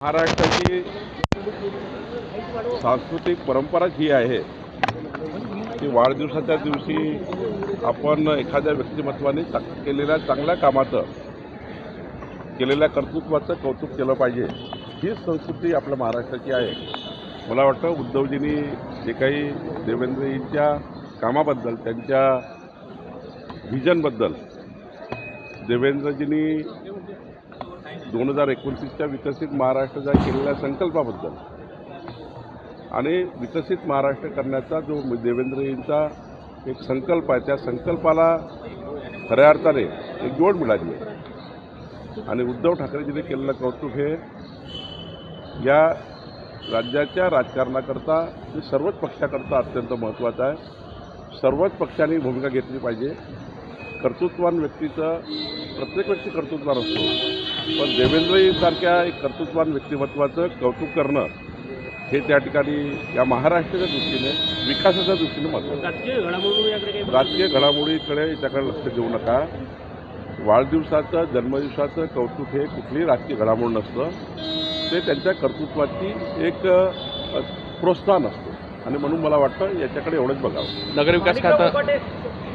महाराष्ट्राची सांस्कृतिक परंपराच ही आहे की वाढदिवसाच्या दिवशी आपण एखाद्या व्यक्तिमत्वाने केलेल्या चांगल्या कामाचं, केलेल्या कर्तृत्वाचं कौतुक केलं पाहिजे. ही संस्कृती आपल्या महाराष्ट्राची आहे. मला वाटतं उद्धवजींनी जे काही देवेंद्रजींच्या कामाबद्दल, त्यांच्या व्हिजनबद्दल, देवेंद्रजींनी 2029च्या विकसित महाराष्ट्राच्या केलेल्या संकल्पाबद्दल आणि विकसित महाराष्ट्र करण्याचा जो देवेंद्रजींचा एक संकल्प आहे, त्या संकल्पाला खऱ्या अर्थाने एक जोड मिळाली आहे. आणि उद्धव ठाकरेजींनी केलेलं कौतुक हे या राज्याच्या राजकारणाकरता, सर्वच पक्षाकरता अत्यंत महत्त्वाचं आहे. सर्वच पक्षांनी भूमिका घेतली पाहिजे. कर्तृत्वान व्यक्तीचं, प्रत्येक व्यक्ती कर्तृत्वान असतो, पण देवेंद्रजींसारख्या एक कर्तृत्वान व्यक्तिमत्वाचं कौतुक करणं हे त्या ठिकाणी या महाराष्ट्राच्या दृष्टीने, विकासाच्या दृष्टीने महत्त्वाचं. राजकीय घडामोडीकडे याच्याकडे लक्ष देऊ नका. वाढदिवसाचं, जन्मदिवसाचं कौतुक हे कुठलीही राजकीय घडामोड नसतं. ते त्यांच्या कर्तृत्वाची एक प्रोत्साहन असतं आणि म्हणून मला वाटतं याच्याकडे एवढंच बघावं. नगरविकास खातं